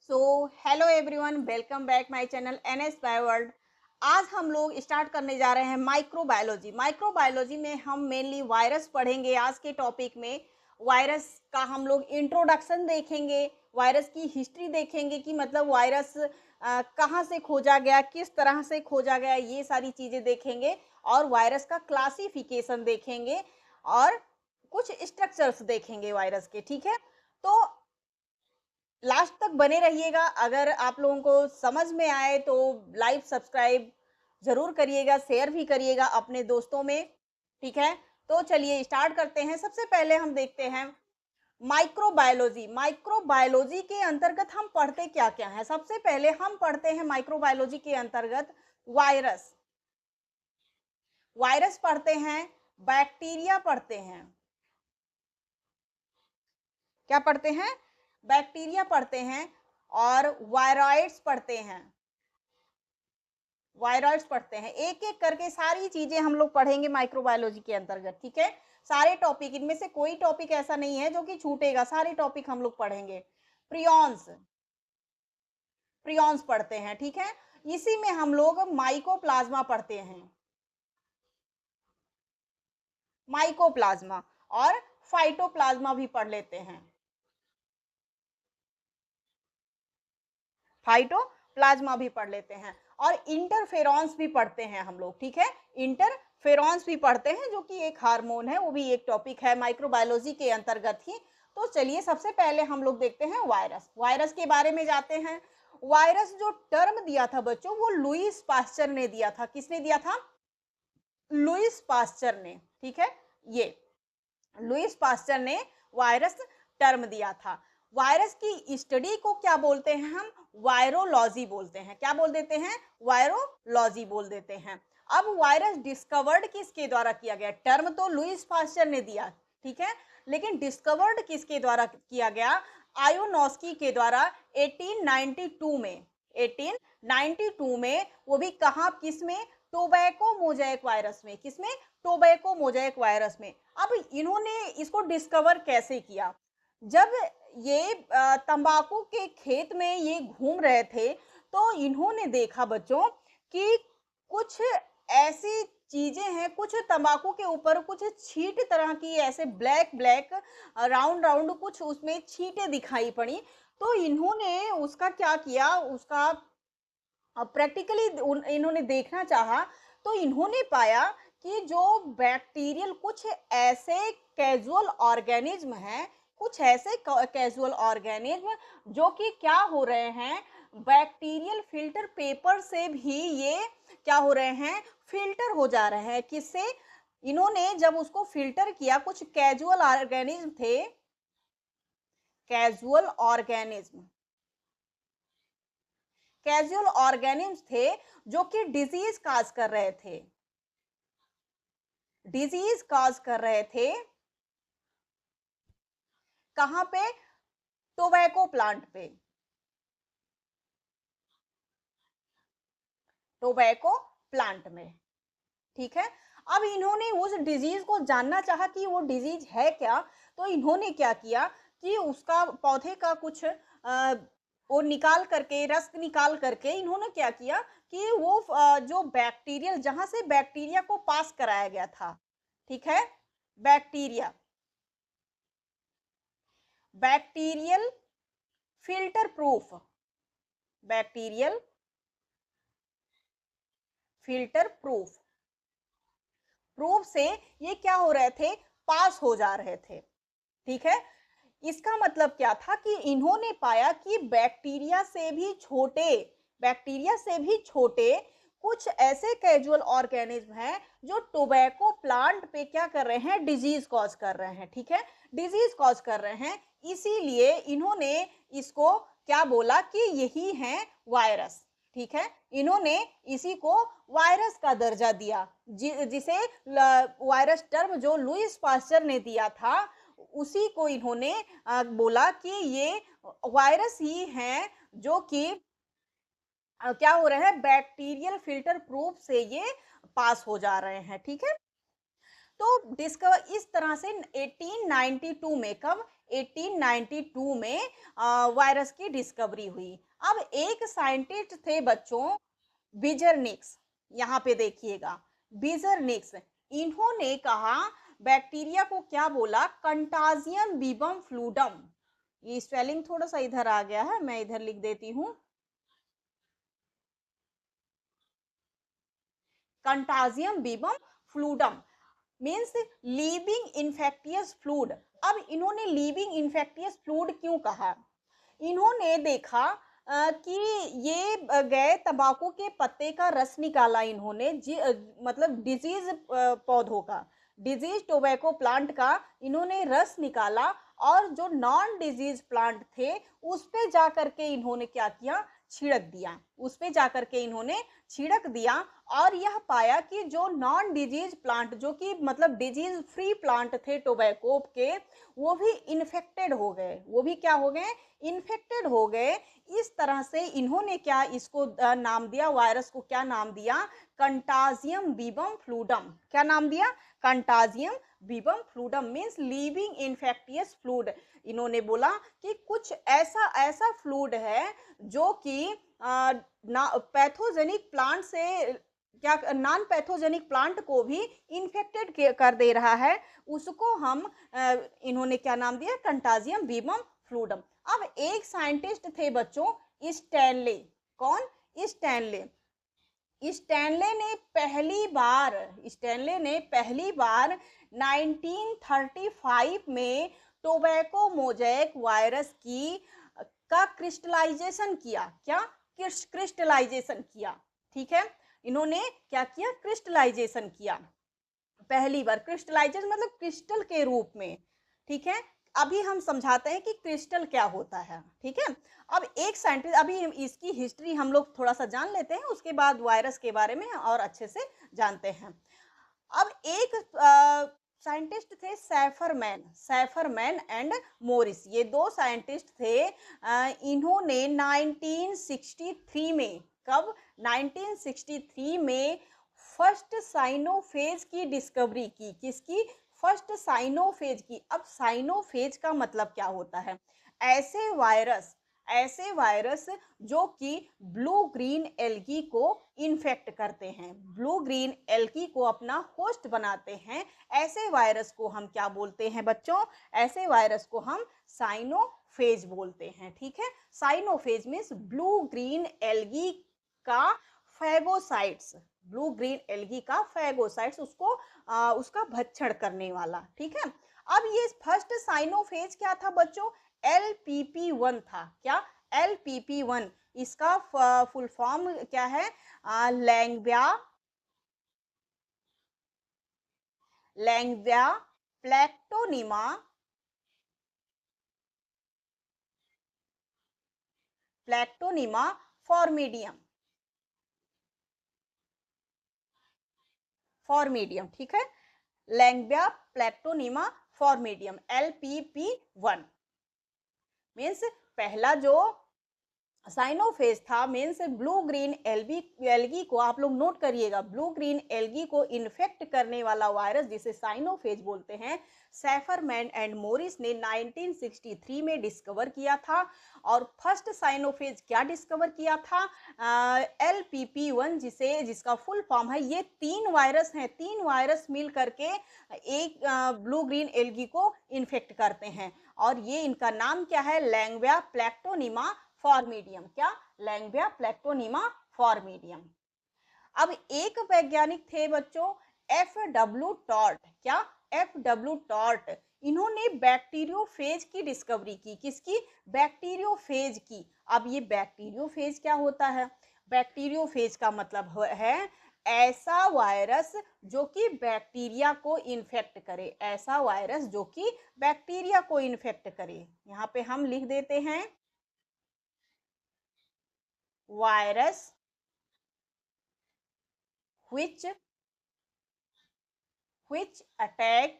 So hello everyone, welcome back my channel NS bioworld. आज हम लोग स्टार्ट करने जा रहे हैं माइक्रोबायोलॉजी। माइक्रोबायोलॉजी में हम मेनली वायरस पढ़ेंगे। आज के टॉपिक में वायरस का हम लोग इंट्रोडक्शन देखेंगे, वायरस की हिस्ट्री देखेंगे कि मतलब वायरस कहाँ से खोजा गया, किस तरह से खोजा गया, ये सारी चीज़ें देखेंगे और वायरस का क्लासिफिकेशन देखेंगे और कुछ स्ट्रक्चर्स देखेंगे वायरस के। ठीक है, तो लास्ट तक बने रहिएगा। अगर आप लोगों को समझ में आए तो लाइक सब्सक्राइब ज़रूर करिएगा, शेयर भी करिएगा अपने दोस्तों में। ठीक है, तो चलिए स्टार्ट करते हैं। सबसे पहले हम देखते हैं माइक्रोबायोलॉजी। माइक्रोबायोलॉजी के अंतर्गत हम पढ़ते क्या क्या है। सबसे पहले हम पढ़ते हैं माइक्रोबायोलॉजी के अंतर्गत वायरस। वायरस पढ़ते हैं, बैक्टीरिया पढ़ते हैं। क्या पढ़ते हैं? बैक्टीरिया पढ़ते हैं और वायरॉइड्स पढ़ते हैं। वायरॉइड्स पढ़ते हैं। एक एक करके सारी चीजें हम लोग पढ़ेंगे माइक्रोबायोलॉजी के अंतर्गत। ठीक है, सारे टॉपिक, इनमें से कोई टॉपिक ऐसा नहीं है जो कि छूटेगा, सारे टॉपिक हम लोग पढ़ेंगे। प्रियॉन्स, प्रियॉन्स पढ़ते हैं। ठीक है, इसी में हम लोग माइकोप्लाज्मा पढ़ते हैं, माइकोप्लाज्मा, और फाइटोप्लाज्मा भी पढ़ लेते हैं, फाइटोप्लाज्मा भी पढ़ लेते हैं, और इंटरफेरॉन्स भी पढ़ते हैं हम लोग। ठीक है, इंटरफेरॉन्स भी पढ़ते हैं जो कि एक हार्मोन है, वो भी एक टॉपिक है माइक्रोबायोलॉजी के अंतर्गत ही। तो चलिए सबसे पहले हम लोग देखते हैं वायरस। वायरस के बारे में जाते हैं। वायरस जो टर्म दिया था बच्चों, वो लुईस पास्चर ने दिया था। किसने दिया था? लुईस पास्चर ने। ठीक है, ये लुईस पास्चर ने वायरस टर्म दिया था। वायरस की स्टडी को क्या बोलते हैं? हम वायरोलॉजी बोलते हैं। क्या बोल देते हैं? वायरोलॉजी बोल देते हैं। अब वायरस डिस्कवर्ड किसके द्वारा किया गया? टर्म तो लुईस पास्चर ने दिया, ठीक है, लेकिन डिस्कवर्ड किसके द्वारा किया गया? आयोनोस्की के द्वारा 1892 में। 1892 में, वो भी कहाँ, किसमें? टोबैको मोज़ेक वायरस में। किसमें? टोबैको मोज़ेक वायरस में। अब इन्होंने इसको डिस्कवर कैसे किया? जब ये तंबाकू के खेत में ये घूम रहे थे, तो इन्होंने देखा बच्चों कि कुछ ऐसी चीजें हैं, कुछ तंबाकू के ऊपर कुछ छींट तरह की, ऐसे ब्लैक ब्लैक राउंड राउंड कुछ उसमें छींटे दिखाई पड़ी। तो इन्होंने उसका क्या किया, उसका प्रैक्टिकली इन्होंने देखना चाहा। तो इन्होंने पाया कि जो बैक्टीरियल कुछ ऐसे कैजुअल ऑर्गेनिज्म हैं, कुछ ऐसे कैजुअल ऑर्गेनिज्म जो कि क्या हो रहे हैं, बैक्टीरियल फिल्टर पेपर से भी ये क्या हो रहे हैं, फिल्टर हो जा रहे हैं। किससे? इन्होंने जब उसको फिल्टर किया, कुछ कैजुअल ऑर्गेनिज्म थे, कैजुअल ऑर्गेनिज्म, कैजुअल ऑर्गेनिज्म थे जो कि डिजीज काज कर रहे थे, डिजीज काज कर रहे थे। कहां पे? टोबैको प्लांट पे, टोबैको प्लांट में। ठीक है, अब इन्होंने उस डिजीज को जानना चाहा कि वो डिजीज है क्या। तो इन्होंने क्या किया कि उसका पौधे का कुछ वो निकाल करके, रस निकाल करके इन्होंने क्या किया कि वो जो बैक्टीरियल, जहां से बैक्टीरिया को पास कराया गया था, ठीक है, bacteria, bacterial filter proof, bacterial filter proof, proof से ये क्या हो रहे थे, पास हो जा रहे थे। ठीक है, इसका मतलब क्या था कि इन्होंने पाया कि बैक्टीरिया से भी छोटे, बैक्टीरिया से भी छोटे कुछ ऐसे कैजुअल ऑर्गेनिज्म हैं जो टोबैको प्लांट पे क्या कर रहे हैं, डिजीज कॉज कर रहे हैं। ठीक है, डिजीज कॉज कर रहे हैं, इसीलिए इन्होंने इसको क्या बोला कि यही है वायरस। ठीक है, इन्होंने इसी को वायरस का दर्जा दिया, जिसे वायरस टर्म जो लुईस पास्चर ने दिया था, उसी को इन्होंने बोला कि ये वायरस ही हैं जो कि क्या हो रहे हैं, बैक्टीरियल फिल्टर प्रूफ से ये पास हो जा रहे हैं। ठीक है, तो डिस्कवर इस तरह से 1892 में, कब? 1892 में वायरस की डिस्कवरी हुई। अब एक साइंटिस्ट थे बच्चों, बिजरनिक्स, यहाँ पे देखिएगा, बिजरनिक्स, इन्होंने कहा, बैक्टीरिया को क्या बोला, कंटाजियम बीबम फ्लूडम। ये स्पेलिंग थोड़ा सा इधर आ गया है, मैं इधर लिख देती हूँ, contagium vivum fluidum means living infectious fluid. अब इन्होंने लीविंग इन्फेक्टियस फ्लूड क्यों कहा, इन्होंने देखा कि ये गए तंबाकू के पत्ते का रस निकाला इन्होंने, मतलब डिजीज पौधों का, डिजीज टोबैको प्लांट का इन्होंने रस निकाला, और जो नॉन डिजीज प्लांट थे उस पे जाकर के इन्होंने क्या किया, छिड़क दिया, उस पे जाकर के इन्होंने छिड़क दिया, और यह पाया कि जो नॉन डिजीज प्लांट, जो कि मतलब डिजीज फ्री प्लांट थे टोबैको के, वो भी इन्फेक्टेड हो गए, वो भी क्या हो गए, इन्फेक्टेड हो गए। इस तरह से इन्होंने क्या इसको नाम दिया, वायरस को क्या नाम दिया, कंटाजियम बीबम फ्लूडम। क्या नाम दिया, contagium vivum fluidum means living infectious fluid. इन्होंने बोला कि कुछ ऐसा ऐसा फ्लूड है जो कि पैथोजेनिक प्लांट से, क्या नॉन पैथोजेनिक प्लांट को भी इन्फेक्टेड कर दे रहा है, उसको हम इन्होंने क्या नाम दिया, कंटाजियम बीबम फ्लूडम। अब एक साइंटिस्ट थे बच्चों, स्टैनले, कौन, स्टैनले, स्टैनले ने पहली बार 1935 में टोबैको मोजैक वायरस की का क्रिस्टलाइजेशन किया, क्या, क्रिस्टलाइजेशन किया, ठीक है, इन्होंने क्या किया, क्रिस्टलाइजेशन किया, पहली बार, क्रिस्टलाइजेशन मतलब क्रिस्टल के रूप में, ठीक है। अभी हम समझाते हैं कि क्रिस्टल क्या होता है, ठीक है। अब एक साइंटिस्ट, अभी इसकी हिस्ट्री हम लोग थोड़ा सा जान लेते हैं, उसके बाद वायरस के बारे में और अच्छे से जानते हैं। अब एक साइंटिस्ट थे सैफरमैन एंड मोरिस, ये दो साइंटिस्ट थे। इन्होंने 1963 में, कब, 1963 में फर्स्ट साइनोफेज की डिस्कवरी की, किसकी, फर्स्ट साइनोफेज की। अब साइनोफेज का मतलब क्या होता है, ऐसे वायरस, ऐसे वायरस जो कि ब्लू ग्रीन एल्गी को इन्फेक्ट करते हैं, ब्लू ग्रीन एल्गी को अपना होस्ट बनाते हैं, ऐसे वायरस को हम क्या बोलते हैं बच्चों, ऐसे वायरस को हम साइनोफेज बोलते हैं, ठीक है। साइनोफेज मीन्स ब्लू ग्रीन एल्गी का फैगोसाइट्स, ब्लू ग्रीन एल्गी का फैगोसाइट्स, उसको उसका भक्षण करने वाला, ठीक है। अब ये फर्स्ट साइनोफेज क्या था बच्चों, LPP1 था, क्या, LPP1, इसका फुल फॉर्म क्या है, लैंग्विया, लैंग्विया प्लैक्टोनिमा, प्लैक्टोनिमा फॉर्मिडियम, फॉर्मिडियम, ठीक है, लैंग्विया प्लैक्टोनिमा फॉर्मिडियम, LPP1 मीन्स पहला जो साइनोफेज था, मीन्स ब्लू ग्रीन एल्गी को, आप लोग नोट करिएगा, ब्लू ग्रीन एल्गी को इन्फेक्ट करने वाला वायरस जिसे साइनोफेज बोलते हैं, सैफरमैन एंड मोरिस ने 1963 में डिस्कवर किया था। और फर्स्ट साइनोफेज क्या डिस्कवर किया था, LPP1, जिसका फुल फॉर्म है, ये तीन वायरस हैं, तीन वायरस मिल करके एक ब्लू ग्रीन एल्गी को इन्फेक्ट करते हैं, और ये इनका नाम क्या है, लैंग्विया प्लैक्टोनिमा फॉर्मिडियम, क्या, लैंग्विया प्लैक्टोनिमा फॉर्मिडियम। अब एक वैज्ञानिक थे बच्चों, FW टॉर्ट, क्या, FW टॉर्ट, इन्होंने बैक्टीरियोफेज की डिस्कवरी की, किसकी, बैक्टीरियोफेज की। अब ये बैक्टीरियोफेज क्या होता है, बैक्टीरियोफेज का मतलब है ऐसा वायरस जो कि बैक्टीरिया को इन्फेक्ट करे, ऐसा वायरस जो कि बैक्टीरिया को इन्फेक्ट करे। यहाँ पे हम लिख देते हैं virus which attack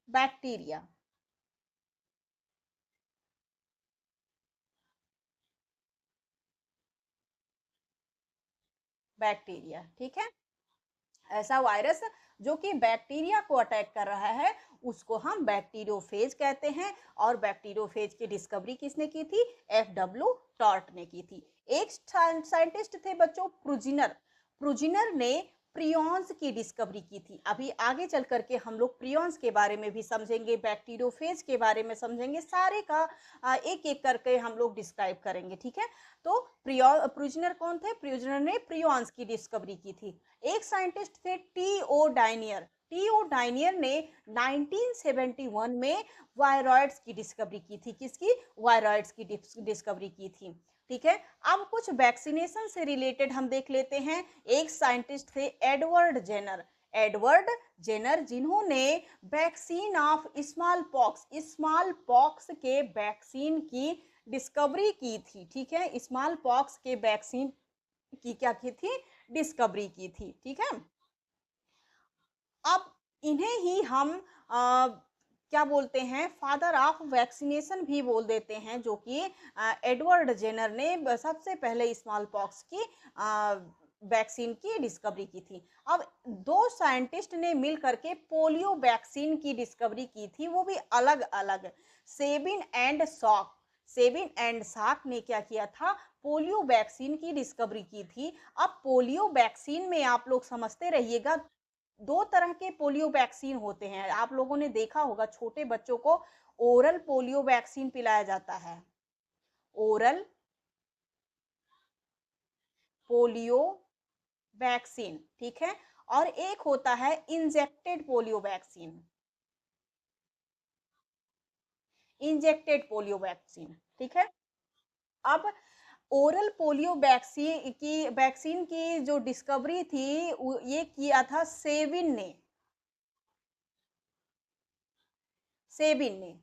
bacteria, bacteria, ठीक है, ऐसा वायरस जो कि बैक्टीरिया को अटैक कर रहा है, उसको हम बैक्टीरियोफेज कहते हैं। और बैक्टीरियोफेज की डिस्कवरी किसने की थी? एफ.डब्ल्यू. टॉर्ट ने की थी। एक साइंटिस्ट थे बच्चों प्रुजिनर। प्रुजिनर ने प्रियॉन्स की डिस्कवरी की थी। अभी आगे चल करके हम लोग प्रियॉन्स के बारे में भी समझेंगे, बैक्टीरियोफेज के बारे में समझेंगे, सारे का एक एक करके हम लोग डिस्क्राइब करेंगे, ठीक है। तो प्रुजिनर कौन थे? प्रुजिनर ने प्रियॉन्स की डिस्कवरी की थी। एक साइंटिस्ट थे टी.ओ. डायनियर। टी.ओ. डायनियर ने 1971 में वायरॉइड्स की डिस्कवरी की थी। किसकी? वायरॉइड्स की डिस्कवरी की थी, ठीक है। अब कुछ वैक्सीनेशन से रिलेटेड हम देख लेते हैं। एक साइंटिस्ट थे एडवर्ड जेनर। एडवर्ड जेनर, जिन्होंने वैक्सीन ऑफ स्मॉल पॉक्स के वैक्सीन की डिस्कवरी की थी, ठीक है। स्मॉल पॉक्स के वैक्सीन की क्या की थी? डिस्कवरी की थी, ठीक है। अब इन्हें ही हम क्या बोलते हैं? फादर ऑफ वैक्सीनेशन भी बोल देते हैं, जो कि एडवर्ड जेनर ने सबसे पहले स्मॉल पॉक्स की वैक्सीन की डिस्कवरी की थी। अब दो साइंटिस्ट ने मिल करके पोलियो वैक्सीन की डिस्कवरी की थी, वो भी अलग अलग। Sabin and Salk. Sabin and Salk ने क्या किया था? पोलियो वैक्सीन की डिस्कवरी की थी। अब पोलियो वैक्सीन में आप लोग समझते रहिएगा, दो तरह के पोलियो वैक्सीन होते हैं। आप लोगों ने देखा होगा, छोटे बच्चों को ओरल पोलियो वैक्सीन पिलाया जाता है। ओरल पोलियो वैक्सीन, ठीक है। और एक होता है injected polio vaccine. Injected polio vaccine, ठीक है। अब ओरल पोलियो वैक्सीन की जो डिस्कवरी थी, ये किया था सेबिन ने,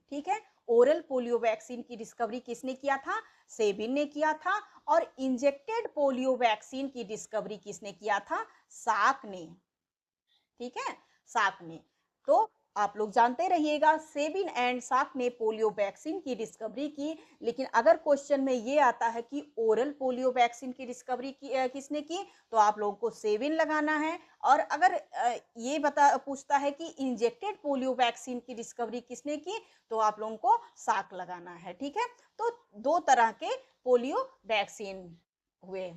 ठीक है। ओरल पोलियो वैक्सीन की डिस्कवरी किसने किया था? सेबिन ने किया था। और इंजेक्टेड पोलियो वैक्सीन की डिस्कवरी किसने किया था? साक ने, ठीक है। साक ने। तो आप लोग जानते रहिएगा, सेबिन एंड साक ने पोलियो वैक्सीन की डिस्कवरी की। लेकिन अगर क्वेश्चन में ये आता है कि ओरल पोलियो वैक्सीन की डिस्कवरी किसने की, तो आप लोगों को सेबिन लगाना है। और अगर ये पूछता है कि इंजेक्टेड पोलियो वैक्सीन की डिस्कवरी किसने की, तो आप लोगों को साक लगाना है, ठीक है। तो दो तरह के पोलियो वैक्सीन हुए।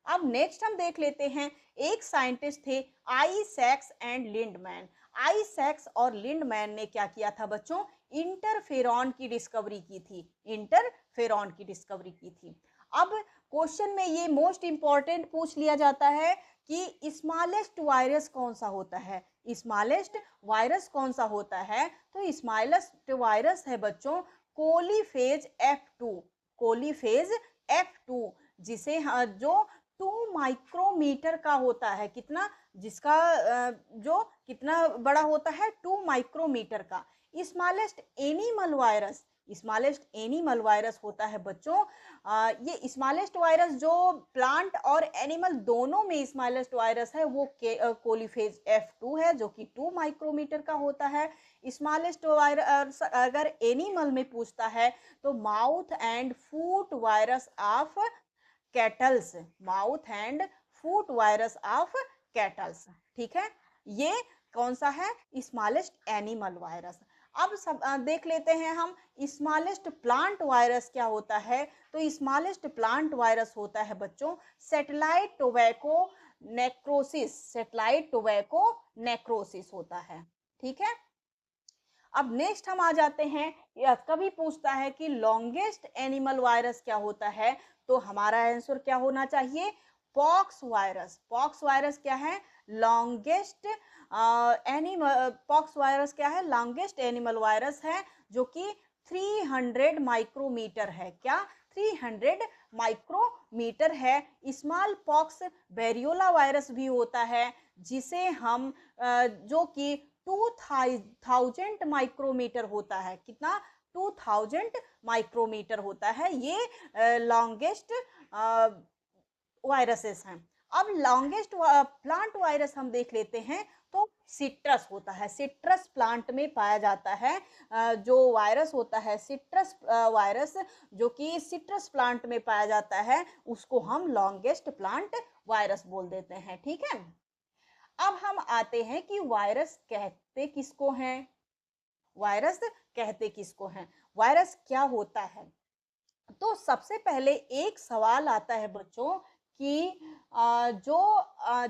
अब नेक्स्ट हम देख लेते हैं, एक साइंटिस्ट थे आइजैक्स एंड लिंडमैन। आइजैक्स और लिंडमैन ने क्या किया था बच्चों? इंटरफेरॉन की डिस्कवरी की थी। इंटरफेरॉन की डिस्कवरी की थी। अब क्वेश्चन में ये मोस्ट इंपॉर्टेंट पूछ लिया जाता है कि स्मॉलेस्ट वायरस कौन सा होता है? स्मॉलेस्ट वायरस कौन सा होता है? तो स्मॉलेस्ट वायरस है बच्चों कोलीफेज F2। कोलीफेज F2, जिसे जो 2 माइक्रोमीटर का होता है। कितना? जिसका जो कितना बड़ा होता है? 2 माइक्रोमीटर का। स्मॉलेस्ट एनिमल वायरस होता है बच्चों, ये स्मॉलेस्ट वायरस जो प्लांट और एनिमल दोनों में स्मॉलेस्ट वायरस है, वो कोलीफेज F2 है, जो कि 2 माइक्रोमीटर का होता है। स्मॉलेस्ट वायरस अगर एनिमल में पूछता है, तो mouth and foot virus of kettles. Mouth and foot virus of kettles, ठीक है। ये कौन सा है? Smallest animal virus. अब सब देख लेते हैं हम, स्मॉलेस्ट प्लांट वायरस क्या होता है? तो स्मॉलेस्ट प्लांट वायरस होता है बच्चों satellite tobacco necrosis. Satellite tobacco necrosis होता है, ठीक है। अब नेक्स्ट हम आ जाते हैं, या कभी पूछता है कि लॉन्गेस्ट एनिमल वायरस क्या होता है, तो हमारा आंसर क्या होना चाहिए? Pox virus. पॉक्स वायरस क्या है? Longest animal. पॉक्स वायरस क्या है? लॉन्गेस्ट एनिमल वायरस है, जो कि 300 माइक्रोमीटर है। क्या? 300 माइक्रोमीटर है। स्मॉल पॉक्स वेरियोला वायरस भी होता है, जिसे हम जो कि 2000 माइक्रोमीटर होता है। कितना? 2000 माइक्रोमीटर होता है। ये लॉन्गेस्ट वायरसेस हैं। अब लॉन्गेस्ट प्लांट वायरस हम देख लेते हैं, तो सिट्रस होता है। सिट्रस प्लांट में पाया जाता है जो वायरस होता है सिट्रस वायरस, जो कि सिट्रस प्लांट में पाया जाता है, उसको हम लॉन्गेस्ट प्लांट वायरस बोल देते हैं, ठीक है। अब हम आते हैं कि वायरस कहते किसको हैं, वायरस कहते किसको हैं, वायरस क्या होता है। तो सबसे पहले एक सवाल आता है बच्चों कि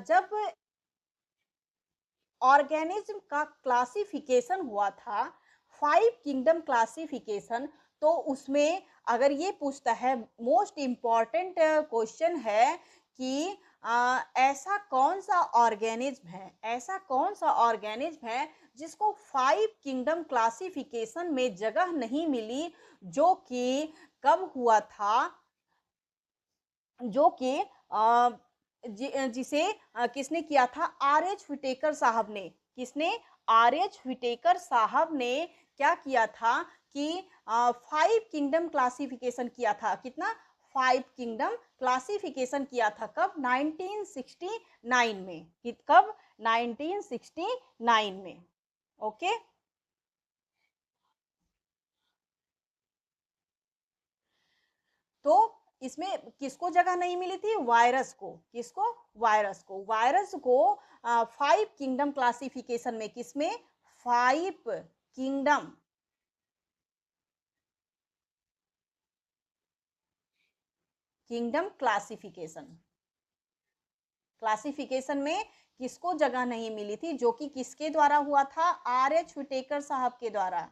जब ऑर्गेनिज्म का क्लासिफिकेशन हुआ था, 5 किंगडम क्लासिफिकेशन, तो उसमें अगर ये पूछता है, मोस्ट इम्पोर्टेंट क्वेश्चन है कि ऐसा कौन सा ऑर्गेनिज्म है, ऐसा कौन सा ऑर्गेनिज्म है जिसको 5 किंगडम क्लासिफिकेशन में जगह नहीं मिली, जो कि कब हुआ था, जो कि जिसे किसने किया था, आर एच व्हिटेकर साहब ने, किसने, आर एच व्हिटेकर साहब ने क्या किया था कि 5 किंगडम क्लासिफिकेशन किया था, कितना, 5 किंगडम क्लासिफिकेशन किया था, कब, 1969 में, कब, 1969 में। ओके, तो इसमें किसको जगह नहीं मिली थी, वायरस को, किसको, वायरस को, वायरस को 5 किंगडम क्लासिफिकेशन में, किसमें, 5 किंगडम किंगडम क्लासिफिकेशन, क्लासिफिकेशन में किसको जगह नहीं मिली थी, जो कि किसके द्वारा हुआ था, आर एच व्हिटेकर साहब के द्वारा,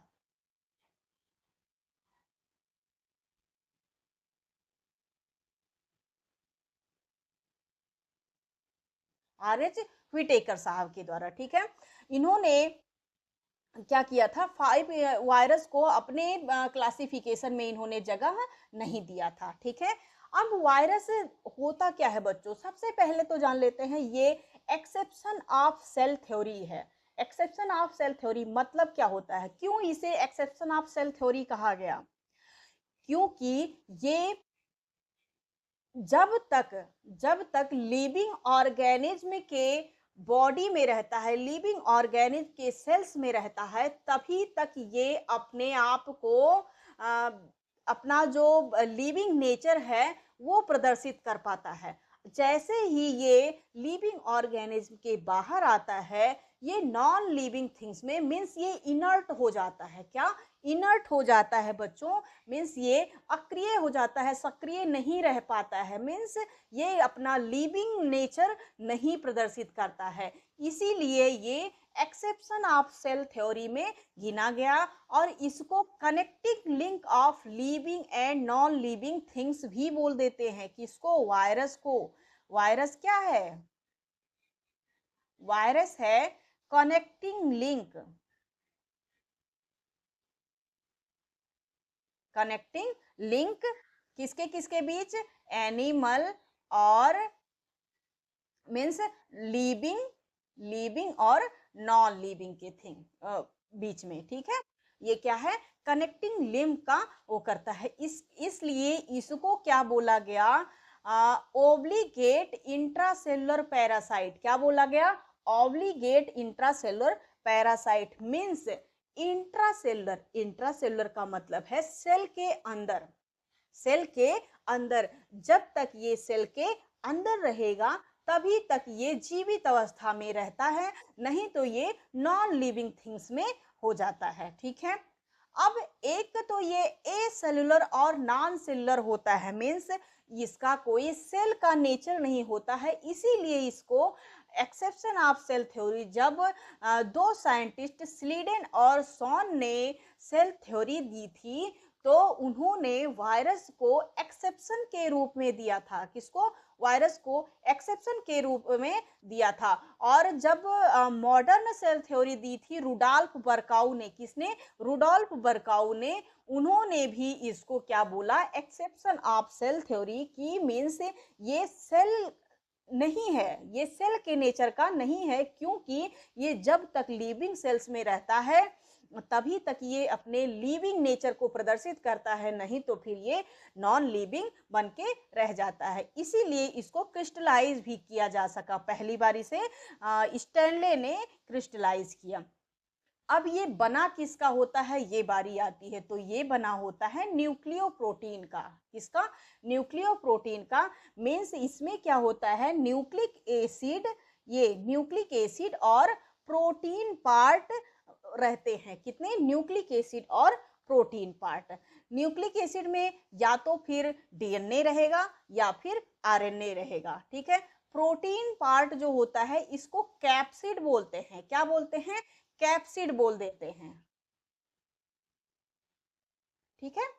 आर एच व्हिटेकर साहब के द्वारा, ठीक है। इन्होंने क्या किया था, 5 वायरस को अपने क्लासिफिकेशन में इन्होंने जगह नहीं दिया था, ठीक है। अब वायरस होता क्या है बच्चों, सबसे पहले तो जान लेते हैं, ये एक्सेप्शन ऑफ सेल थ्योरी है। एक्सेप्शन ऑफ सेल थ्योरी मतलब क्या होता है, क्यों इसे एक्सेप्शन ऑफ सेल थ्योरी कहा गया, क्योंकि ये जब तक जब तक लिविंग ऑर्गेनिज्म के बॉडी में रहता है, लिविंग ऑर्गेनिज्म के सेल्स में रहता है, तभी तक ये अपने आप को अ, अपना जो लिविंग नेचर है वो प्रदर्शित कर पाता है। जैसे ही ये लिविंग ऑर्गेनिज्म के बाहर आता है, ये नॉन लिविंग थिंग्स में, मीन्स ये इनर्ट हो जाता है, क्या, इनर्ट हो जाता है बच्चों, मीन्स ये अक्रिय हो जाता है, सक्रिय नहीं रह पाता है, मीन्स ये अपना लिविंग नेचर नहीं प्रदर्शित करता है। इसीलिए ये एक्सेप्शन ऑफ सेल थ्योरी में गिना गया, और इसको connecting link of living and non living things भी बोल देते हैं, किसको, वायरस को। वायरस क्या है, वायरस है कनेक्टिंग लिंक, कनेक्टिंग लिंक किसके किसके बीच, एनिमल और मीन्स लिविंग, लिविंग और नॉन लिविंग के थिंग बीच में, ठीक है। ये क्या है, कनेक्टिंग लिंक का वो करता है, इसलिए इसको क्या बोला गया, ओब्लिगेट इंट्रासेलुलर पैरासाइट, क्या बोला गया, obligate intracellular parasite, means intracellular, intracellular का मतलब है सेल के अंदर, सेल के अंदर, जब तक ये सेल के अंदर रहेगा तभी तक ये जीवित अवस्था में रहता है, नहीं तो ये नॉन लिविंग थिंग्स में हो जाता है, ठीक है। अब एक तो ये ए सेलुलर और नॉन सेलुलर होता है, मीन्स इसका कोई सेल का नेचर नहीं होता है, इसीलिए इसको एक्सेप्शन ऑफ सेल थ्योरी, जब दो साइंटिस्ट स्लीडन और सॉन ने सेल थ्योरी दी थी, तो उन्होंने वायरस को एक्सेप्शन के रूप में दिया था, किसको, वायरस को एक्सेप्शन के रूप में दिया था। और जब मॉडर्न सेल थ्योरी दी थी रुडोल्फ बर्काउ ने, किसने, रुडोल्फ बर्काउ ने, उन्होंने भी इसको क्या बोला, एक्सेप्शन ऑफ सेल थ्योरी की, मीन्स ये सेल नहीं है, ये सेल के नेचर का नहीं है, क्योंकि ये जब तक लिविंग सेल्स में रहता है तभी तक ये अपने लिविंग नेचर को प्रदर्शित करता है, नहीं तो फिर ये नॉन लिविंग बन के रह जाता है। इसीलिए इसको क्रिस्टलाइज भी किया जा सका, पहली बारी से स्टैनले ने क्रिस्टलाइज किया। अब ये बना किसका होता है, ये बारी आती है, तो ये बना होता है न्यूक्लियोप्रोटीन का, किसका, न्यूक्लियोप्रोटीन का, मीन्स इसमें क्या होता है, न्यूक्लिक एसिड ये न्यूक्लिक एसिड और प्रोटीन पार्ट रहते हैं। कितने? न्यूक्लिक एसिड और प्रोटीन पार्ट। न्यूक्लिक एसिड में या तो फिर डीएनए रहेगा या फिर आरएनए रहेगा, ठीक है। प्रोटीन पार्ट जो होता है इसको कैप्सिड बोलते हैं। क्या बोलते हैं? कैप्सिड बोल देते हैं, ठीक है।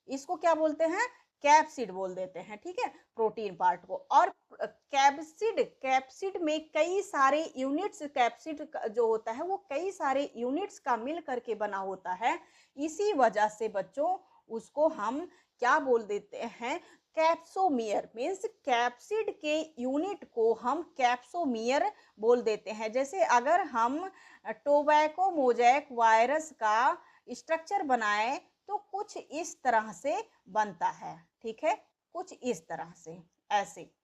इसको क्या बोलते हैं? कैप्सिड बोल देते हैं, ठीक है, प्रोटीन पार्ट को। और कैप्सिड कैप्सिड में कई सारे यूनिट्स, कैप्सिड जो होता है वो कई सारे यूनिट्स का मिल करके बना होता है। इसी वजह से बच्चों उसको हम क्या बोल देते हैं? कैप्सोमियर। मीन्स कैप्सिड के यूनिट को हम कैप्सोमियर बोल देते हैं। जैसे अगर हम टोबैको मोजैक वायरस का स्ट्रक्चर बनाए तो कुछ इस तरह से बनता है, ठीक है, कुछ इस तरह से, ऐसे,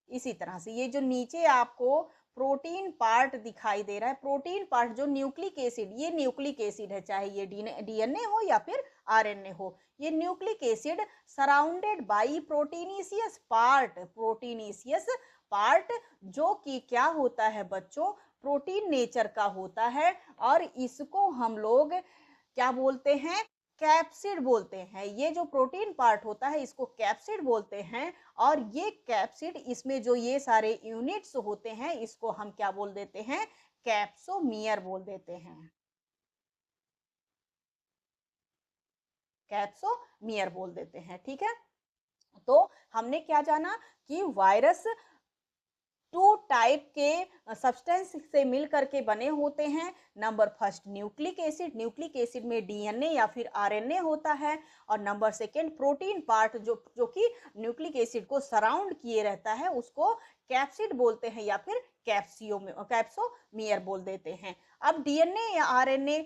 इसी तरह से। ये जो नीचे आपको प्रोटीन पार्ट दिखाई दे रहा है, प्रोटीन पार्ट जो न्यूक्लिक एसिड, ये न्यूक्लिक एसिड है, चाहे ये डीएनए हो या फिर आरएनए हो। ये nucleic acid surrounded by proteinaceous part, proteinaceous part, जो कि क्या होता है बच्चों? प्रोटीन नेचर का होता है। और इसको हम लोग क्या बोलते हैं? कैप्सिड बोलते हैं। ये जो प्रोटीन पार्ट होता है इसको कैप्सिड बोलते हैं। और ये कैप्सिड, इसमें जो ये सारे यूनिट्स होते हैं इसको हम क्या बोल देते हैं? कैप्सोमियर बोल देते हैं, कैप्सोमियर बोल देते हैं, ठीक है। तो हमने क्या जाना कि वायरस टू टाइप के सब्सटेंस से मिल करके बने होते हैं। Number first nucleic acid, nucleic acid में डीएनए या फिर आरएनए होता है। और नंबर सेकेंड प्रोटीन पार्ट जो जो कि न्यूक्लिक एसिड को सराउंड किए रहता है उसको कैप्सिड बोलते हैं या फिर कैप्सोमियर बोल देते हैं। अब डीएनए या आरएनए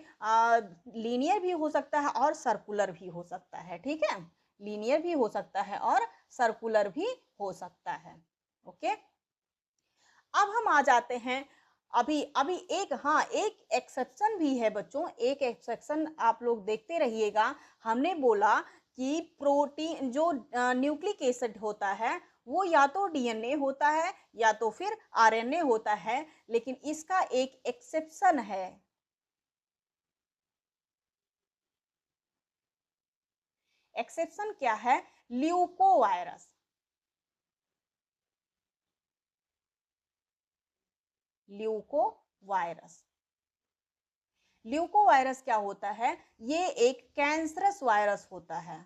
लीनियर भी हो सकता है और सर्कुलर भी हो सकता है, ठीक है, लीनियर भी हो सकता है और सर्कुलर भी हो सकता है। ओके, अब हम आ जाते हैं, अभी अभी एक, हाँ, एक एक्सेप्शन भी है बच्चों, एक एक्सेप्शन आप लोग देखते रहिएगा। हमने बोला कि प्रोटीन जो न्यूक्लिक एसिड होता है वो या तो डीएनए होता है या तो फिर आरएनए होता है, लेकिन इसका एक एक्सेप्शन है। एक्सेप्शन क्या है? ल्यूकोवायरस। ल्यूकोवायरस, ल्यूकोवायरस क्या होता है? ये एक कैंसरस वायरस होता है,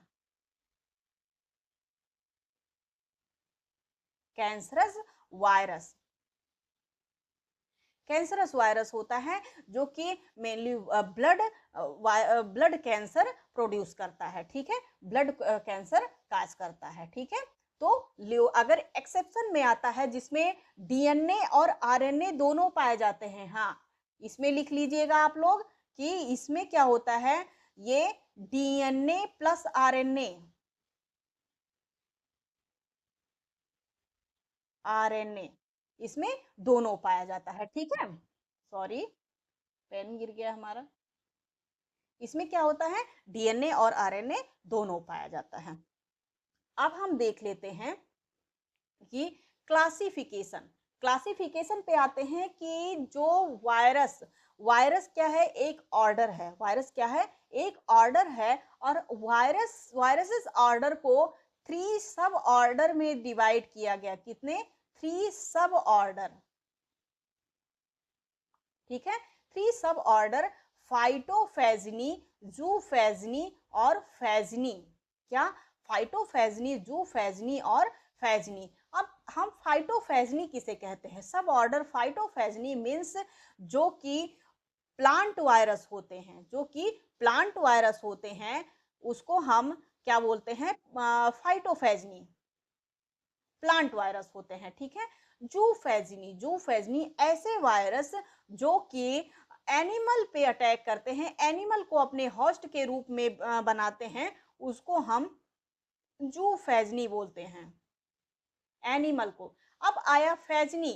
कैंसरस वायरस, कैंसरस वायरस होता है जो कि मेनली ब्लड कैंसर प्रोड्यूस करता है, ठीक है, ब्लड कैंसर काज करता है, ठीक है। तो अगर एक्सेप्शन में आता है जिसमें डीएनए और आरएनए दोनों पाए जाते हैं, हाँ, इसमें लिख लीजिएगा आप लोग कि इसमें क्या होता है? ये डीएनए प्लस आरएनए, आरएनए इसमें दोनों पाया जाता है, ठीक है। सॉरी, पेन गिर गया हमारा। इसमें क्या होता है? डीएनए और आरएनए दोनों पाया जाता है। अब हम देख लेते हैं कि क्लासिफिकेशन, क्लासिफिकेशन पे आते हैं कि जो वायरस, वायरस क्या है? एक ऑर्डर है, वायरस क्या है? एक ऑर्डर है। और वायरसेस ऑर्डर को 3 सब ऑर्डर में डिवाइड किया गया। कितने? 3 सब ऑर्डर, ठीक है, 3 सब ऑर्डर, फाइटोफेजनी, जूफेजनी और फेजनी। क्या? फाइटोफेजनी, जूफेजनी और फेजनी। अब हम फाइटोफेजनी किसे कहते हैं? सब ऑर्डर फाइटोफेजनी मीन्स जो कि प्लांट वायरस होते हैं, जो कि प्लांट वायरस होते हैं उसको हम क्या बोलते हैं? फाइटोफेजनी, प्लांट वायरस होते हैं, ठीक है। जूफेजनी, जूफेजनी ऐसे वायरस जो कि एनिमल पे अटैक करते हैं, एनिमल को अपने होस्ट के रूप में बनाते हैं, उसको हम जूफेजनी बोलते हैं, एनिमल को। अब आया फेजनी,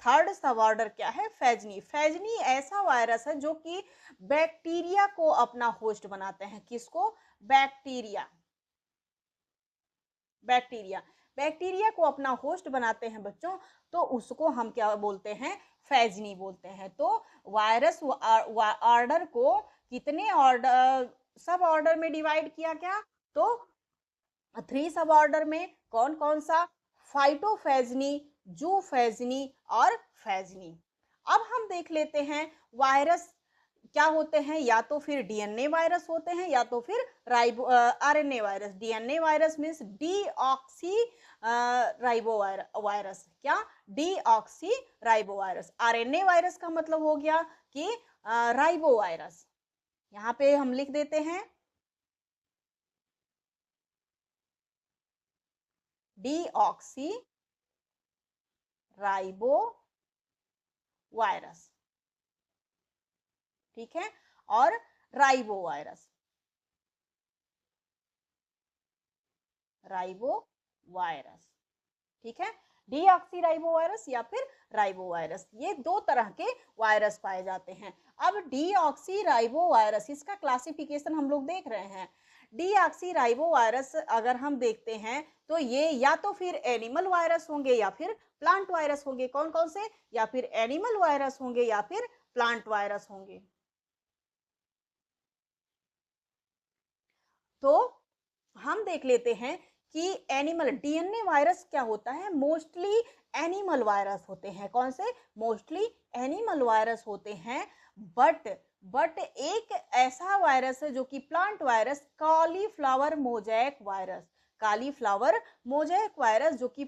थर्ड सब ऑर्डर क्या है? फेजनी। फेजनी ऐसा वायरस है जो कि बैक्टीरिया को अपना होस्ट बनाते हैं। किसको? Bacteria, bacteria. बैक्टीरिया को अपना होस्ट बनाते हैं बच्चों, तो उसको हम क्या बोलते हैं, फेजनी बोलते हैं। तो वायरस ऑर्डर को कितने ऑर्डर, सब ऑर्डर में डिवाइड किया गया, तो 3 सब ऑर्डर में। कौन कौन सा, फाइटोफेजनी, जूफेजनी और फेजनी। अब हम देख लेते हैं वायरस क्या होते हैं, या तो फिर डीएनए वायरस होते हैं या तो फिर RNA virus. DNA virus means deoxy ribo virus, क्या, deoxy ribo virus. RNA virus का मतलब हो गया कि राइबो वायरस। यहाँ पे हम लिख देते हैं डीऑक्सी राइबो वायरस, ठीक है, और राइबो वायरस, राइबो वायरस, ठीक है, डीऑक्सी राइबो वायरस या फिर राइबो वायरस, ये दो तरह के वायरस पाए जाते हैं। अब डीऑक्सी राइबो वायरस, इसका क्लासिफिकेशन हम लोग देख रहे हैं। डीऑक्सी राइबो वायरस अगर हम देखते हैं तो ये या तो फिर एनिमल वायरस होंगे या फिर प्लांट वायरस होंगे। कौन कौन से, या फिर एनिमल वायरस होंगे या फिर प्लांट वायरस होंगे। तो हम देख लेते हैं कि एनिमल डीएनए वायरस क्या होता है, मोस्टली एनिमल वायरस होते हैं। कौन से, मोस्टली एनिमल वायरस होते हैं। बट एक ऐसा वायरस है जो कि plant virus, cauliflower mosaic virus, cauliflower mosaic virus, जो कि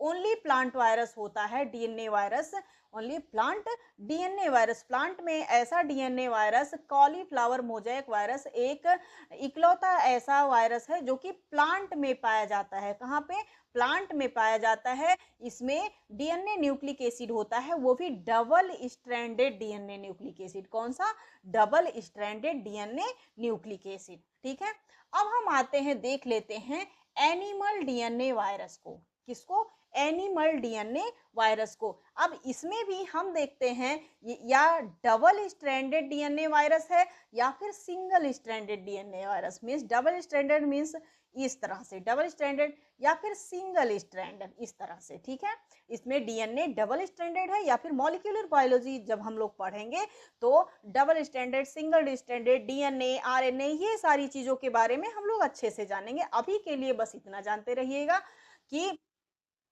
ओनली प्लांट वायरस होता है, DNA virus, only plant DNA virus. Plant में ऐसा DNA virus cauliflower mosaic virus एक इकलौता ऐसा वायरस है जो कि प्लांट में पाया जाता है। कहाँ पे, प्लांट में पाया जाता है। इसमें डीएनए न्यूक्लिक एसिड होता है, वो भी double stranded DNA nucleic acid. कौन सा, double stranded DNA nucleic acid, ठीक है। अब हम आते हैं, देख लेते हैं एनिमल डीएनए वायरस को। किसको, एनिमल डीएनए वायरस को। अब इसमें भी हम देखते हैं या डबल स्ट्रैंडेड डीएनए वायरस है या फिर single stranded DNA virus. Means double stranded means इस तरह से, डबल स्ट्रैंडेड, या फिर सिंगल स्ट्रैंडेड इस तरह से, ठीक है। इसमें डीएनए डबल स्ट्रैंडेड है या फिर मॉलिक्यूलर बायोलॉजी जब हम लोग पढ़ेंगे तो double stranded, single stranded, DNA, RNA, ये सारी चीजों के बारे में हम लोग अच्छे से जानेंगे। अभी के लिए बस इतना जानते रहिएगा कि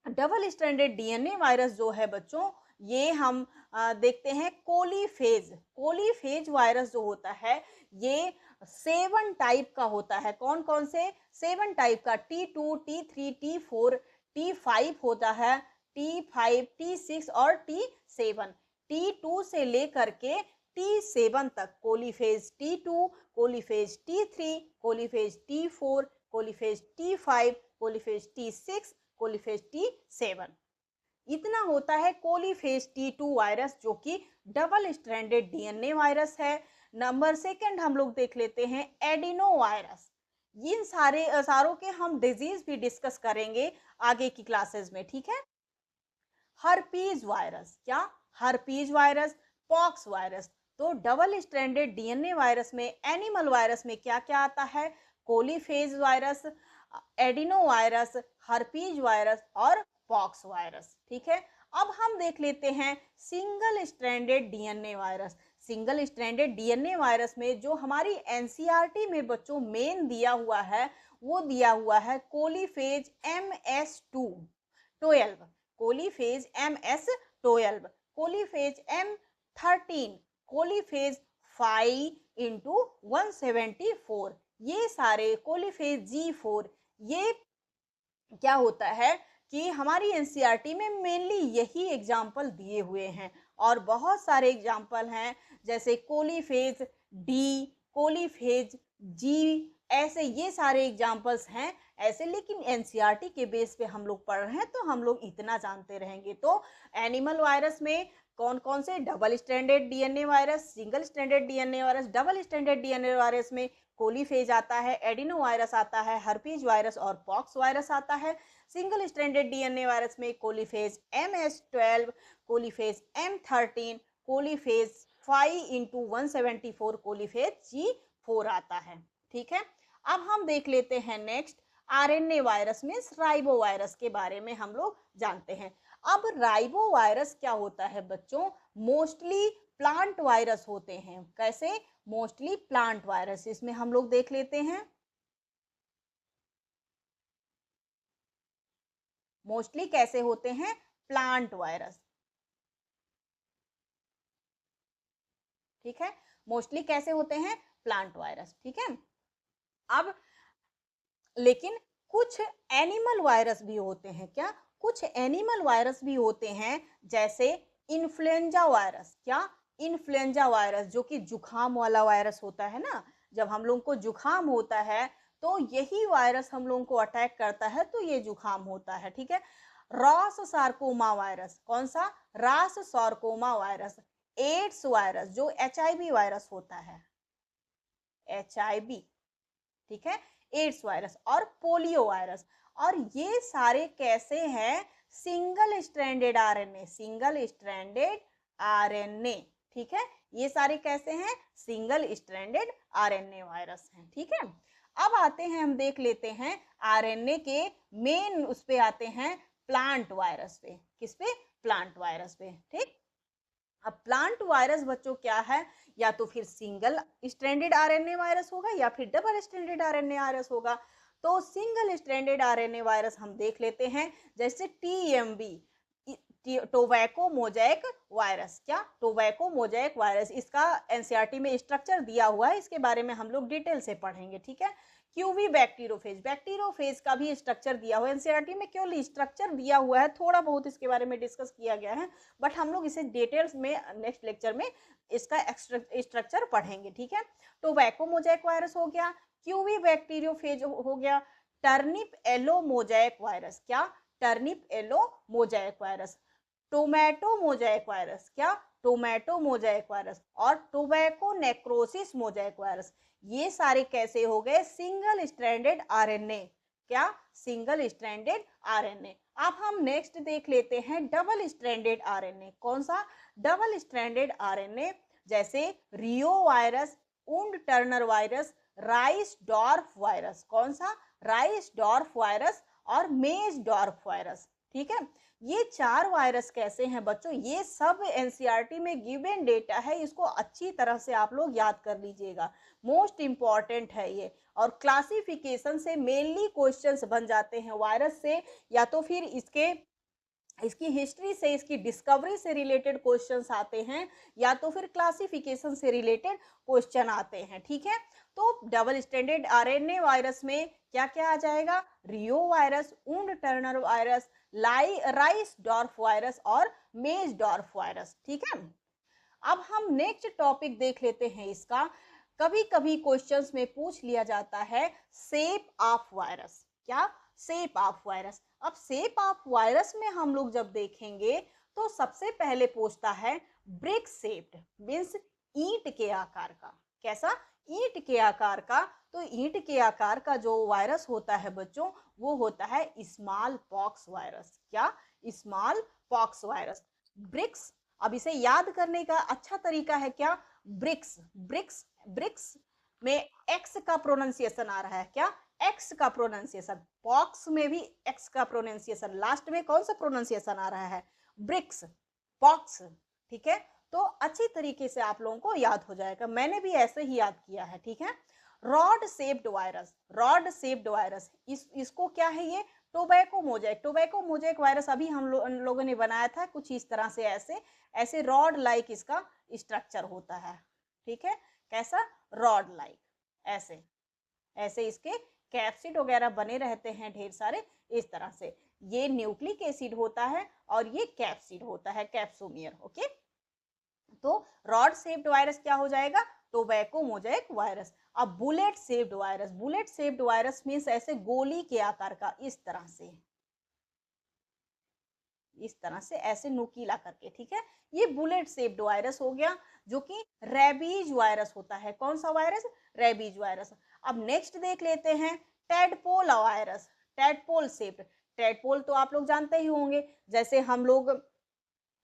डबल स्ट्रैंडेड डीएनए वायरस जो है बच्चों, ये हम देखते हैं कोलीफेज। कोलीफेज वायरस जो होता है ये 7 टाइप का होता है। कौन कौन से, 7 टाइप का, T2, T3, T4, T5 होता है, T5, T6 और T7। T2 से लेकर के T7 तक कोलीफेज T2, कोलीफेज T3, कोलीफेज T4, कोलीफेज T5, कोलीफेज T6, कोलीफेज T7, इतना होता है कोलीफेज T2 वायरस, जो कि डबल स्ट्रैंडेड डीएनए वायरस है। नंबर सेकंड हम लोग देख लेते हैं एडिनो वायरस। इन सारों के हम डिजीज भी डिस्कस करेंगे आगे की क्लासेस में, ठीक है। हर्पीज वायरस, क्या, हर्पीज वायरस, पॉक्स वायरस। तो डबल स्ट्रैंडेड डीएनए वायरस में, एनिमल वायरस में क्या क्या आता है, coliphage virus, adeno virus, herpes virus और पॉक्स वायरस, ठीक है। अब हम देख लेते हैं single stranded DNA virus. Single stranded DNA virus में जो हमारी एनसीईआरटी में बच्चों मेन दिया हुआ है, वो दिया हुआ है कोलीफेज MS12, कोलीफेज MS12, कोलीफेज M13, कोलीफेज 5x174, ये सारे कोलीफेज G4, ये क्या होता है कि हमारी एनसीईआरटी में मेनली यही एग्जाम्पल दिए हुए हैं, और बहुत सारे एग्जाम्पल हैं जैसे कोलीफेज डी, कोलीफेज जी, ऐसे ये सारे एग्जाम्पल्स हैं ऐसे। लेकिन एनसीईआरटी के बेस पे हम लोग पढ़ रहे हैं तो हम लोग इतना जानते रहेंगे। तो एनिमल वायरस में कौन कौन से, double stranded DNA virus, single stranded DNA virus. Double stranded DNA virus में कोलीफेज आता है, एडिनो वायरस आता है, हर्पीज वायरस और पॉक्स वायरस आता है। सिंगल स्ट्रैंडेड डीएनए वायरस में कोलीफेज MS12, कोलीफेज M13, कोलीफेज 5x174, कोलीफेज G4 आता है, ठीक है। अब हम देख लेते हैं next, RNA virus means ribo virus के बारे में हम लोग जानते हैं। अब राइबो वायरस क्या होता है बच्चों, मोस्टली प्लांट वायरस होते हैं। कैसे, मोस्टली प्लांट वायरस, इसमें हम लोग देख लेते हैं। मोस्टली कैसे होते हैं, प्लांट वायरस, ठीक है, मोस्टली कैसे होते हैं, प्लांट वायरस, ठीक है। अब लेकिन कुछ एनिमल वायरस भी होते हैं, क्या, कुछ एनिमल वायरस भी होते हैं, जैसे इन्फ्लुएंजा वायरस, क्या, इन्फ्लुएंजा वायरस, जो कि जुखाम वाला वायरस होता है ना, जब हम लोग को जुखाम होता है तो यही वायरस हम लोग को अटैक करता है तो ये जुखाम होता है, ठीक है। रॉस सार्कोमा वायरस, कौन सा, Ross sarcoma virus, AIDS virus जो एचआईवी वायरस होता है, एचआईवी, ठीक है, एड्स वायरस और पोलियो वायरस। और ये सारे कैसे हैं, single stranded RNA, single stranded RNA, ठीक है, ये सारे कैसे हैं, सिंगल स्ट्रैंडेड आरएनए वायरस हैं, ठीक है। अब आते हैं, हम देख लेते हैं आरएनए के मेन उस पे आते हैं, प्लांट वायरस पे, किस पे, प्लांट वायरस पे, ठीक। अब प्लांट वायरस बच्चों क्या है, या तो फिर सिंगल स्ट्रैंडेड आरएनए वायरस होगा या फिर डबल स्ट्रैंडेड आरएनए वायरस होगा। तो सिंगल स्ट्रैंडेड आरएनए वायरस हम देख लेते हैं, जैसे टीएमवी, टोबैको मोजैक वायरस, क्या, टोबैको मोजैक वायरस, इसका एनसीईआरटी में स्ट्रक्चर दिया हुआ है, इसके बारे में हम लोग डिटेल से पढ़ेंगे, ठीक है। क्यूवी बैक्टीरियोफेज, बैक्टीरियोफेज का भी स्ट्रक्चर दिया हुआ है एनसीईआरटी में, केवल स्ट्रक्चर दिया हुआ है, थोड़ा बहुत इसके बारे में डिस्कस किया गया है, बट हम लोग इसे डिटेल्स में नेक्स्ट लेक्चर में इसका स्ट्रक्चर पढ़ेंगे, ठीक है। टोबैको मोजैक वायरस हो गया, क्यूवी बैक्टीरियोफेज हो गया, टर्निप एलो मोजैक वायरस, क्या, turnip yellow mosaic virus, tomato mosaic virus, क्या, टोमेटो मोजैक वायरस और टोबैको नेक्रोसिस मोजैक वायरस, ये सारे कैसे हो गए, सिंगल स्ट्रैंडेड आरएनए, क्या, सिंगल स्ट्रैंडेड आरएनए। अब हम नेक्स्ट देख लेते हैं डबल स्ट्रैंडेड आरएनए, कौन सा, डबल स्ट्रैंडेड आरएनए, जैसे reo virus, wound tumor virus, rice dwarf virus, कौन सा, राइस डॉर्फ वायरस और मेज डॉर्फ वायरस, ठीक है। ये चार वायरस कैसे हैं बच्चों, ये सब एनसीईआरटी में गिवन डेटा है, इसको अच्छी तरह से आप लोग याद कर लीजिएगा, मोस्ट इंपॉर्टेंट है ये। और क्लासिफिकेशन से मेनली क्वेश्चंस बन जाते हैं वायरस से, या तो फिर इसकी हिस्ट्री से, इसकी डिस्कवरी से रिलेटेड क्वेश्चंस आते हैं, या तो फिर क्लासिफिकेशन से रिलेटेड क्वेश्चन आते हैं, ठीक है। तो डबल स्ट्रैंडेड आरएनए वायरस में क्या क्या आ जाएगा, reo virus, wound tumor virus, rice dwarf virus और मेज डॉर्फ वायरस, ठीक है। अब हम नेक्स्ट टॉपिक देख लेते हैं इसका, कभी कभी क्वेश्चंस में पूछ लिया जाता है शेप ऑफ वायरस, क्या, शेप ऑफ वायरस। अब शेप ऑफ वायरस में हम लोग जब देखेंगे तो सबसे पहले पूछता है ब्रिक शेप्ड, मीन्स ईंट के आकार का, कैसा, ईंट के आकार का। तो ईंट के आकार का जो वायरस होता है बच्चों, वो होता है स्मॉल पॉक्स वायरस, क्या, स्मॉल पॉक्स वायरस। ब्रिक्स, अब इसे याद करने का अच्छा तरीका है क्या, ब्रिक्स, ब्रिक्स, ब्रिक्स में एक्स का प्रोनाउंसिएशन आ रहा है, क्या, एक्स का प्रोनाउंसिएशन, पॉक्स में भी एक्स का प्रोनाउंसिएशन, लास्ट में कौन सा प्रोनाउंसिएशन आ रहा है, ब्रिक्स, पॉक्स, ठीक है। तो अच्छी तरीके से आप लोगों को याद हो जाएगा, मैंने भी ऐसे ही याद किया है, ठीक है। Rod shaped virus, rod shaped virus, इसको क्या है, ये tobacco mosaic, tobacco mosaic virus अभी हम लोगों ने बनाया था कुछ इस तरह से, ऐसे ऐसे रॉड लाइक इसका स्ट्रक्चर होता है, ठीक है, कैसा, रॉड लाइक, ऐसे ऐसे इसके कैप्सिड वगैरह बने रहते हैं ढेर सारे, इस तरह से। ये न्यूक्लिक एसिड होता है और ये कैप्सिड होता है, कैप्सोमियर, ओके। तो रॉड शेप्ड वायरस क्या हो जाएगा, टोबैको मोजैक वायरस। अब bullet shaped virus, bullet shaped virus means ऐसे गोली के आकार का, इस तरह से, इस तरह से ऐसे नुकीला करके, ठीक है, ये बुलेट शेप्ड वायरस हो गया, जो कि रेबीज वायरस होता है, कौन सा वायरस, रेबीज वायरस। अब नेक्स्ट देख लेते हैं tadpole virus, tadpole shaped, tadpole तो आप लोग जानते ही होंगे, जैसे हम लोग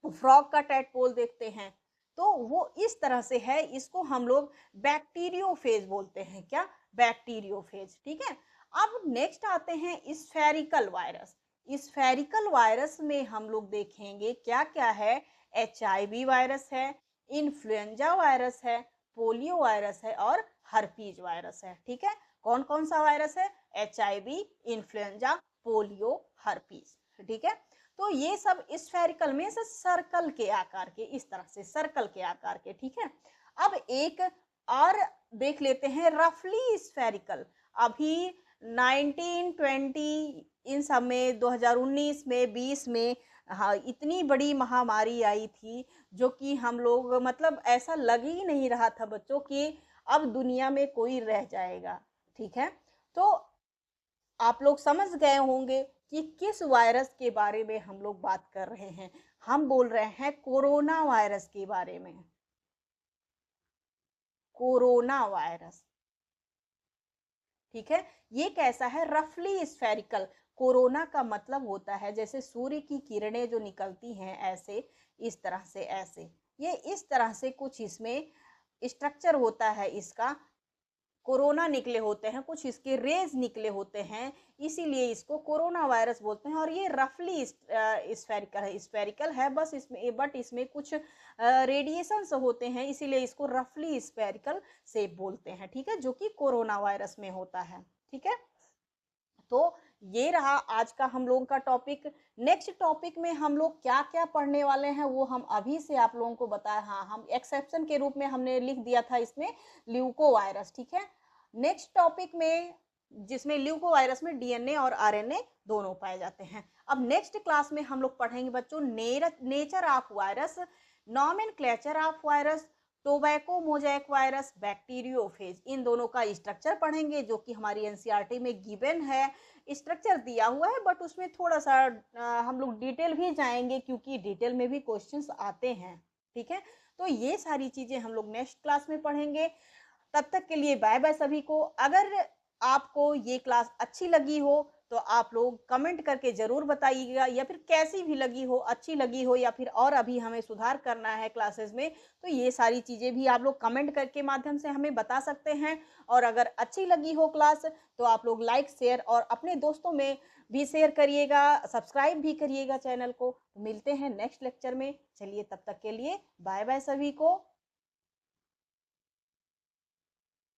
फ्रॉग का टेडपोल देखते हैं, तो वो इस तरह से है, इसको हम लोग बैक्टीरियोफेज बोलते हैं, क्या, बैक्टीरियोफेज, ठीक है। अब नेक्स्ट आते हैं स्फेरिकल वायरस। स्फेरिकल वायरस में हम लोग देखेंगे क्या-क्या है। एचआईवी वायरस है, इन्फ्लुएंजा वायरस है, पोलियो वायरस है और हर्पीज वायरस है। ठीक है, कौन-कौन सा वायरस है? HIV, influenza, polio, herpes. ठीक है, तो ये सब स्फेरिकल में से सर्कल के आकार के, इस तरह से सर्कल के आकार के। ठीक है, अब एक और देख लेते हैं रफली स्फेरिकल। अभी 1920 इन सब में 2019 में 20 में हाँ, इतनी बड़ी महामारी आई थी जो कि हम लोग मतलब ऐसा लग ही नहीं रहा था बच्चों कि अब दुनिया में कोई रह जाएगा। ठीक है, तो आप लोग समझ गए होंगे कि किस वायरस के बारे में हम लोग बात कर रहे हैं। हम बोल रहे हैं कोरोना वायरस के बारे में। कोरोना वायरस, ठीक है, ये कैसा है? रफली स्फेरिकल। कोरोना का मतलब होता है जैसे सूर्य की किरणें जो निकलती हैं ऐसे, इस तरह से, ऐसे ये इस तरह से कुछ इसमें स्ट्रक्चर होता है इसका। कोरोना निकले होते हैं, कुछ इसके रेज निकले होते हैं, इसीलिए इसको कोरोना वायरस बोलते हैं। और ये रफली स्फेरिकल है, स्फेरिकल है बस इसमें, बट इसमें कुछ रेडिएशंस होते हैं, इसीलिए इसको रफली स्फेरिकल से बोलते हैं। ठीक है, जो कि कोरोना वायरस में होता है। ठीक है, तो ये रहा आज का हम लोगों का टॉपिक। नेक्स्ट टॉपिक में हम लोग क्या क्या पढ़ने वाले हैं वो हम अभी से आप लोगों को बताया। हाँ, हम एक्सेप्शन के रूप में हमने लिख दिया था इसमें ल्यूको वायरस। ठीक है, नेक्स्ट टॉपिक में जिसमें ल्यूको वायरस में डीएनए और आरएनए दोनों पाए जाते हैं। अब नेक्स्ट क्लास में हम लोग पढ़ेंगे बच्चों nature of virus, nomenclature of virus, tobacco mosaic virus, bacteriophage, इन दोनों का स्ट्रक्चर पढ़ेंगे जो कि हमारी एनसीईआरटी में गिवन है। स्ट्रक्चर दिया हुआ है बट उसमें थोड़ा सा हम लोग डिटेल भी जाएंगे क्योंकि डिटेल में भी क्वेश्चंस आते हैं। ठीक है, तो ये सारी चीजें हम लोग नेक्स्ट क्लास में पढ़ेंगे। तब तक के लिए बाय बाय सभी को। अगर आपको ये क्लास अच्छी लगी हो तो आप लोग कमेंट करके ज़रूर बताइएगा, या फिर कैसी भी लगी हो, अच्छी लगी हो या फिर और अभी हमें सुधार करना है क्लासेस में, तो ये सारी चीज़ें भी आप लोग कमेंट करके माध्यम से हमें बता सकते हैं। और अगर अच्छी लगी हो क्लास तो आप लोग लाइक, शेयर और अपने दोस्तों में भी शेयर करिएगा, सब्सक्राइब भी करिएगा चैनल को। मिलते हैं नेक्स्ट लेक्चर में। चलिए तब तक के लिए बाय बाय सभी को।